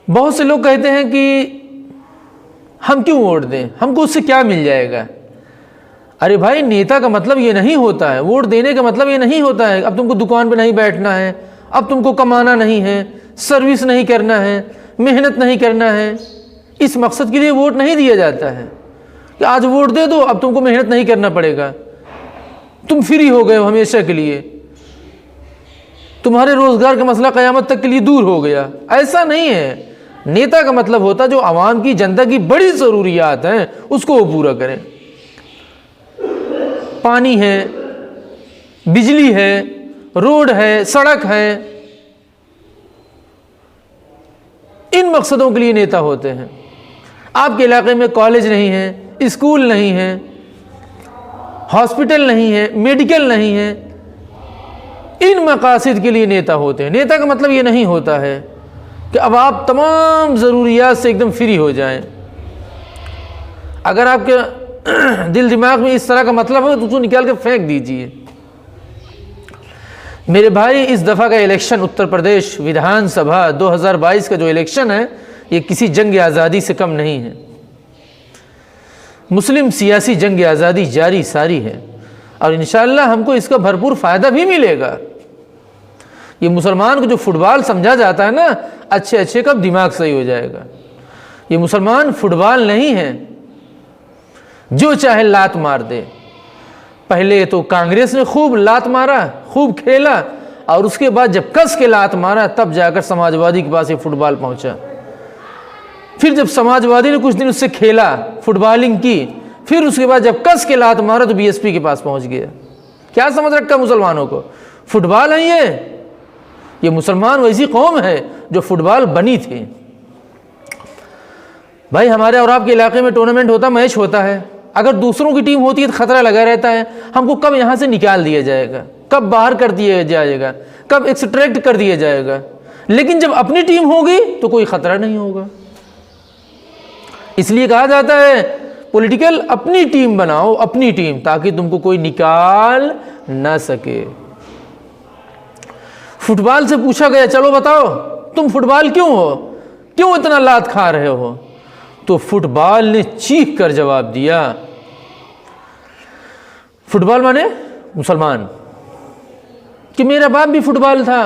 बहुत से लोग कहते हैं कि हम क्यों वोट दें, हमको उससे क्या मिल जाएगा। अरे भाई, नेता का मतलब ये नहीं होता है, वोट देने का मतलब ये नहीं होता है अब तुमको दुकान पे नहीं बैठना है, अब तुमको कमाना नहीं है, सर्विस नहीं करना है, मेहनत नहीं करना है। इस मकसद के लिए वोट नहीं दिया जाता है कि आज वोट दे दो, अब तुमको मेहनत नहीं करना पड़ेगा, तुम फ्री हो गए हो हमेशा के लिए, तुम्हारे रोजगार का मसला क़यामत तक के लिए दूर हो गया। ऐसा नहीं है। नेता का मतलब होता है जो आवाम की, जनता की बड़ी ज़रूरियात हैं उसको वो पूरा करें। पानी है, बिजली है, रोड है, सड़क है, इन मकसदों के लिए नेता होते हैं। आपके इलाके में कॉलेज नहीं है, स्कूल नहीं है, हॉस्पिटल नहीं है, मेडिकल नहीं है, इन मकासद के लिए नेता होते हैं। नेता का मतलब ये नहीं होता है कि अब आप तमाम ज़रूरियात से एकदम फ्री हो जाएं। अगर आपके दिल दिमाग में इस तरह का मतलब है तो उसको निकाल के फेंक दीजिए। मेरे भाई, इस दफ़ा का इलेक्शन उत्तर प्रदेश विधानसभा 2022 का जो इलेक्शन है ये किसी जंग आज़ादी से कम नहीं है। मुस्लिम सियासी जंग आज़ादी जारी सारी है और इंशाअल्लाह हमको इसका भरपूर फ़ायदा भी मिलेगा। ये मुसलमान को जो फुटबॉल समझा जाता है ना, अच्छे अच्छे कब दिमाग सही हो जाएगा। ये मुसलमान फुटबॉल नहीं है जो चाहे लात मार दे। पहले तो कांग्रेस ने खूब लात मारा, खूब खेला, और उसके बाद जब कस के लात मारा तब जाकर समाजवादी के पास ये फुटबॉल पहुंचा। फिर जब समाजवादी ने कुछ दिन उससे खेला, फुटबॉलिंग की, फिर उसके बाद जब कस के लात मारा तो बीएसपी के पास पहुंच गया। क्या समझ रखा मुसलमानों को, फुटबॉल है ये मुसलमान वैसी कौम है जो फुटबॉल बनी थी। भाई, हमारे और आपके इलाके में टूर्नामेंट होता, मैच होता है, अगर दूसरों की टीम होती है तो खतरा लगा रहता है हमको कब यहाँ से निकाल दिया जाएगा, कब बाहर कर दिया जाएगा, कब एक्सट्रैक्ट कर दिया जाएगा। लेकिन जब अपनी टीम होगी तो कोई खतरा नहीं होगा। इसलिए कहा जाता है पॉलिटिकल अपनी टीम बनाओ, अपनी टीम, ताकि तुमको कोई निकाल ना सके। फुटबॉल से पूछा गया, चलो बताओ तुम फुटबॉल क्यों हो, क्यों इतना लात खा रहे हो, तो फुटबॉल ने चीख कर जवाब दिया, फुटबॉल माने मुसलमान, कि मेरा बाप भी फुटबॉल था,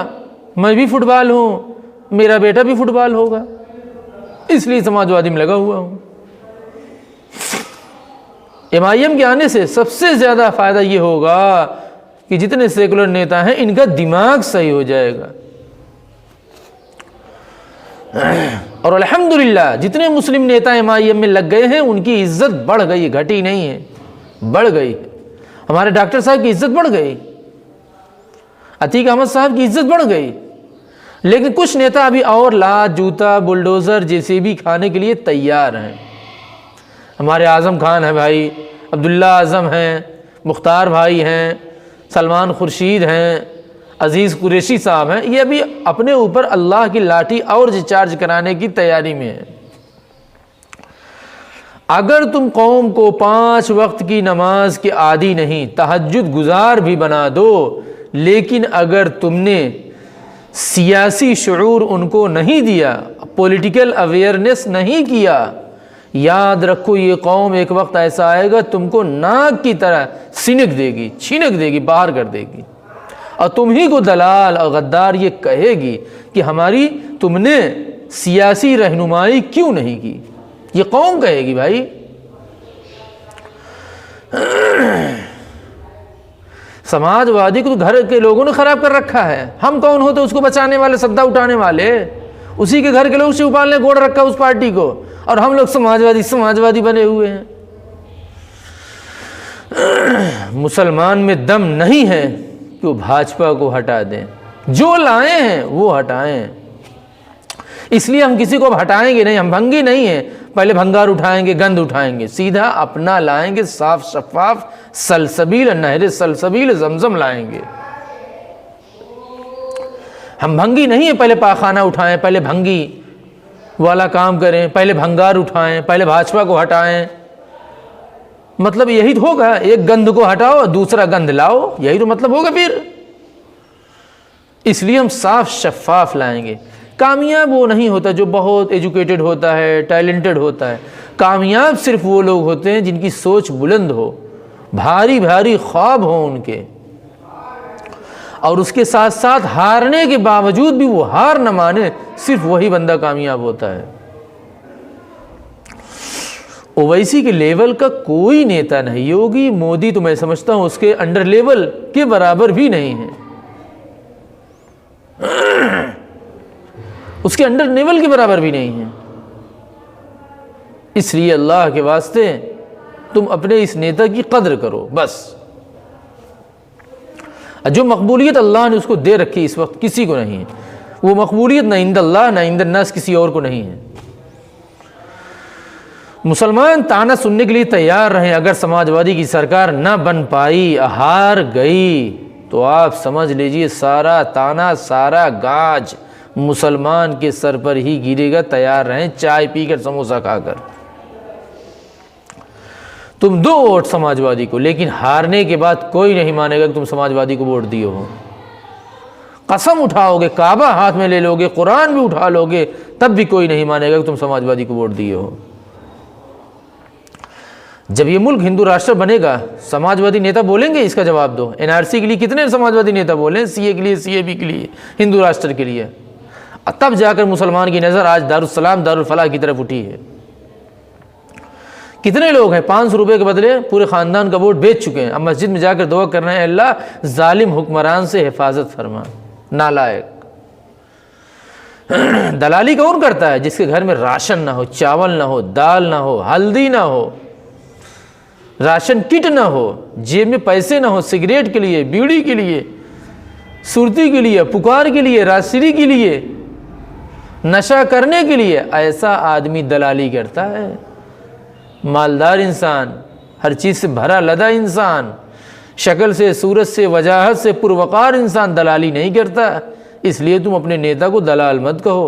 मैं भी फुटबॉल हूं, मेरा बेटा भी फुटबॉल होगा, इसलिए समाजवादी में लगा हुआ हूं। एमआईएम के आने से सबसे ज्यादा फायदा ये होगा कि जितने सेकुलर नेता हैं इनका दिमाग सही हो जाएगा। और अल्हम्दुलिल्लाह जितने मुस्लिम नेता एमआईएम में लग गए हैं उनकी इज्जत बढ़ गई, घटी नहीं है, बढ़ गई। हमारे डॉक्टर साहब की इज्जत बढ़ गई, अतीक अहमद साहब की इज्जत बढ़ गई। लेकिन कुछ नेता अभी और लात, जूता, बुलडोज़र, जेसीबी खाने के लिए तैयार हैं। हमारे आज़म खान है भाई, अब्दुल्ला आज़म हैं, मुख्तार भाई हैं, सलमान खुर्शीद हैं, अज़ीज़ कुरैशी साहब हैं, ये अभी अपने ऊपर अल्लाह की लाठी और चार्ज कराने की तैयारी में है। अगर तुम कौम को 5 वक्त की नमाज के आदी नहीं, तहज्जुद गुजार भी बना दो, लेकिन अगर तुमने सियासी शऊर उनको नहीं दिया, पॉलिटिकल अवेयरनेस नहीं किया, याद रखो ये कौम एक वक्त ऐसा आएगा तुमको नाक की तरह सिनक देगी, छीनक देगी, बाहर कर देगी, और तुम ही को दलाल और गद्दार ये कहेगी कि हमारी तुमने सियासी रहनुमाई क्यों नहीं की, ये कौम कहेगी भाई। समाजवादी को तो घर के लोगों ने खराब कर रखा है, हम कौन होते उसको बचाने वाले, सद्दा उठाने वाले, उसी के घर के लोग शिवपाल ने गोड़ रखा उस पार्टी को, और हम लोग समाजवादी बने हुए हैं। मुसलमान में दम नहीं है कि वो भाजपा को हटा दें, जो लाए हैं वो हटाएं। इसलिए हम किसी को अब हटाएंगे नहीं, हम भंगी नहीं है, पहले भंगार उठाएंगे, गंद उठाएंगे, सीधा अपना लाएंगे, साफ शफाफ सलसबील नहरे सलसबील जमजम लाएंगे। हम भंगी नहीं है पहले पाखाना उठाएं, पहले भंगी वाला काम करें, पहले भंगार उठाएं, पहले भाजपा को हटाएं। मतलब यही तो होगा, एक गंद को हटाओ दूसरा गंद लाओ, यही तो मतलब होगा फिर। इसलिए हम साफ शफाफ लाएंगे। कामयाब वो नहीं होता जो बहुत एजुकेटेड होता है, टैलेंटेड होता है। कामयाब सिर्फ वो लोग होते हैं जिनकी सोच बुलंद हो, भारी भारी ख्वाब हो उनके, और उसके साथ साथ हारने के बावजूद भी वो हार न माने, सिर्फ वही बंदा कामयाब होता है। ओवैसी के लेवल का कोई नेता नहीं। योगी मोदी तो मैं समझता हूं उसके अंडर लेवल के बराबर भी नहीं है, उसके अंडर लेवल के बराबर भी नहीं है। इसलिए अल्लाह के वास्ते तुम अपने इस नेता की कद्र करो बस। जो मकबूलियत अल्लाह ने उसको दे रखी इस वक्त किसी को नहीं है, वो मकबूलियत न इंदल्लाह न इंदन्नास किसी और को नहीं है। मुसलमान ताना सुनने के लिए तैयार रहे, अगर समाजवादी की सरकार न बन पाई, हार गई, तो आप समझ लीजिए सारा ताना सारा गाज मुसलमान के सर पर ही गिरेगा। तैयार रहें, चाय पीकर समोसा खाकर। तुम दो वोट समाजवादी को, लेकिन हारने के बाद कोई नहीं मानेगा कि तुम समाजवादी को वोट दिए हो। कसम उठाओगे, काबा हाथ में ले लोगे, कुरान भी उठा लोगे, तब भी कोई नहीं मानेगा कि तुम समाजवादी को वोट दिए हो। जब ये मुल्क हिंदू राष्ट्र बनेगा, समाजवादी नेता बोलेंगे इसका जवाब दो। एनआरसी के लिए कितने समाजवादी नेता बोले, सीए के लिए, सीएबी के लिए, हिंदू राष्ट्र के लिए, तब जाकर मुसलमान की नज़र आज दारुस्सलाम दारुल फलाह की तरफ उठी है। कितने लोग हैं 500 रुपये के बदले पूरे ख़ानदान का वोट बेच चुके हैं, अब मस्जिद में जाकर दुआ कर रहे हैं, अल्लाह जालिम हुक्मरान से हिफाजत फरमा। नालायक। दलाली कौन करता है? जिसके घर में राशन ना हो, चावल ना हो, दाल ना हो, हल्दी ना हो, राशन किट ना हो, जेब में पैसे ना हो सिगरेट के लिए, बीड़ी के लिए, सुरती के लिए, पुकार के लिए, राशरी के लिए, नशा करने के लिए, ऐसा आदमी दलाली करता है। मालदार इंसान, हर चीज़ से भरा लदा इंसान, शक्ल से, सूरत से, वजाहत से पुरवकार इंसान दलाली नहीं करता। इसलिए तुम अपने नेता को दलाल मत कहो,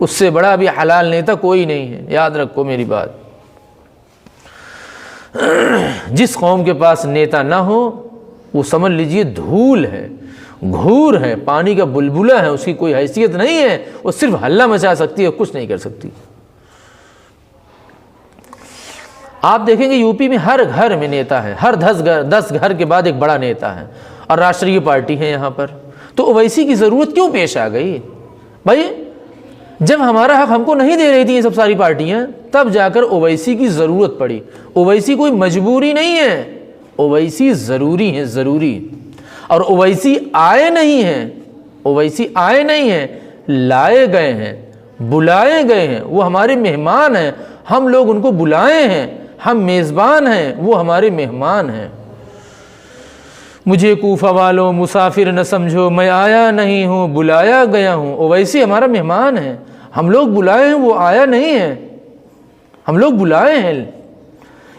उससे बड़ा अभी हलाल नेता कोई नहीं है। याद रखो मेरी बात। जिस कौम के पास नेता ना हो वो समझ लीजिए धूल है, घूर है, पानी का बुलबुला है, उसकी कोई हैसियत नहीं है, वो सिर्फ हल्ला मचा सकती है, कुछ नहीं कर सकती। आप देखेंगे यूपी में हर घर में नेता है, हर 10 घर के बाद एक बड़ा नेता है, और राष्ट्रीय पार्टी है यहाँ पर। तो ओवैसी की ज़रूरत क्यों पेश आ गई भाई? जब हमारा हक हमको नहीं दे रही थी ये सब सारी पार्टियां, तब जाकर ओवैसी की ज़रूरत पड़ी। ओवैसी कोई मजबूरी नहीं है, ओवैसी ज़रूरी है, ज़रूरी। और ओवैसी आए नहीं हैं, ओवैसी आए नहीं हैं, लाए गए हैं, बुलाए गए हैं। वो हमारे मेहमान हैं, हम लोग उनको बुलाए हैं। हम मेज़बान हैं, वो हमारे मेहमान हैं। मुझे कूफा वालों मुसाफिर न समझो, मैं आया नहीं हूँ बुलाया गया हूँ। ओवैसी हमारा मेहमान है, हम लोग बुलाए हैं, वो आया नहीं है, हम लोग बुलाए हैं।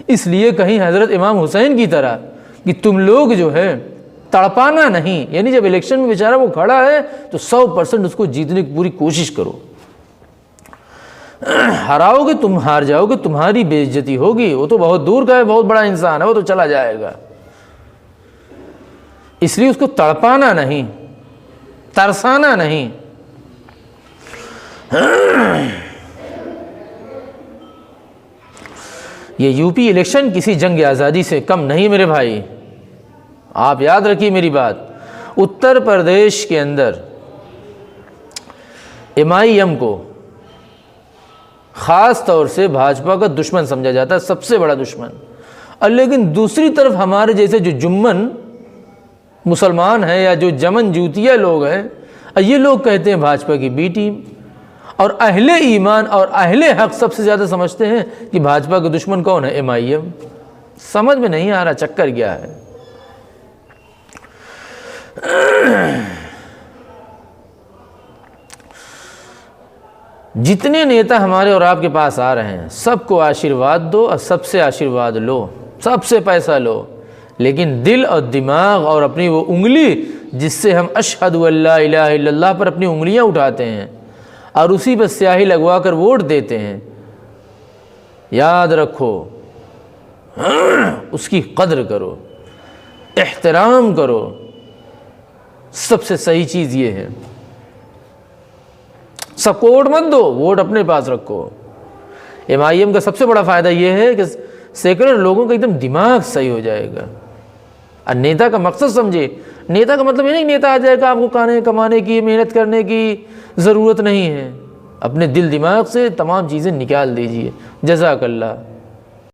इसलिए कहीं हज़रत इमाम हुसैन की तरह कि तुम लोग जो है तड़पाना नहीं, यानी जब इलेक्शन में बेचारा वो खड़ा है तो 100% उसको जीतने की पूरी कोशिश करो। हराओगे तुम, हार जाओगे, तुम्हारी बेइज्जती होगी। वो तो बहुत दूर का है, बहुत बड़ा इंसान है, वो तो चला जाएगा। इसलिए उसको तड़पाना नहीं, तरसाना नहीं। ये यूपी इलेक्शन किसी जंग आज़ादी से कम नहीं मेरे भाई, आप याद रखिए मेरी बात। उत्तर प्रदेश के अंदर MIM को ख़ास तौर से भाजपा का दुश्मन समझा जाता है, सबसे बड़ा दुश्मन। और लेकिन दूसरी तरफ हमारे जैसे जो जुम्मन मुसलमान हैं या जो जमन जूतिया लोग हैं, ये लोग कहते हैं भाजपा की बी टीम। और अहले ईमान और अहले हक सबसे ज़्यादा समझते हैं कि भाजपा का दुश्मन कौन है? MIM। समझ में नहीं आ रहा चक्कर क्या है। जितने नेता हमारे और आपके पास आ रहे हैं, सबको आशीर्वाद दो और सबसे आशीर्वाद लो, सबसे पैसा लो, लेकिन दिल और दिमाग और अपनी वो उंगली जिससे हम अशहदु अल्ला इलाहा इल्लल्लाह पर अपनी उंगलियां उठाते हैं और उसी पर स्याही लगवा कर वोट देते हैं, याद रखो उसकी कद्र करो, एहतराम करो। सबसे सही चीज़ ये है। सबको वोट मत दो, वोट अपने पास रखो। MIM का सबसे बड़ा फ़ायदा ये है कि सेकुलर लोगों का एकदम दिमाग सही हो जाएगा। और नेता का मकसद समझे, नेता का मतलब ये नहीं नेता आ जाएगा आपको खाने कमाने की मेहनत करने की ज़रूरत नहीं है, अपने दिल दिमाग से तमाम चीज़ें निकाल दीजिए। जज़ाकल्लाह।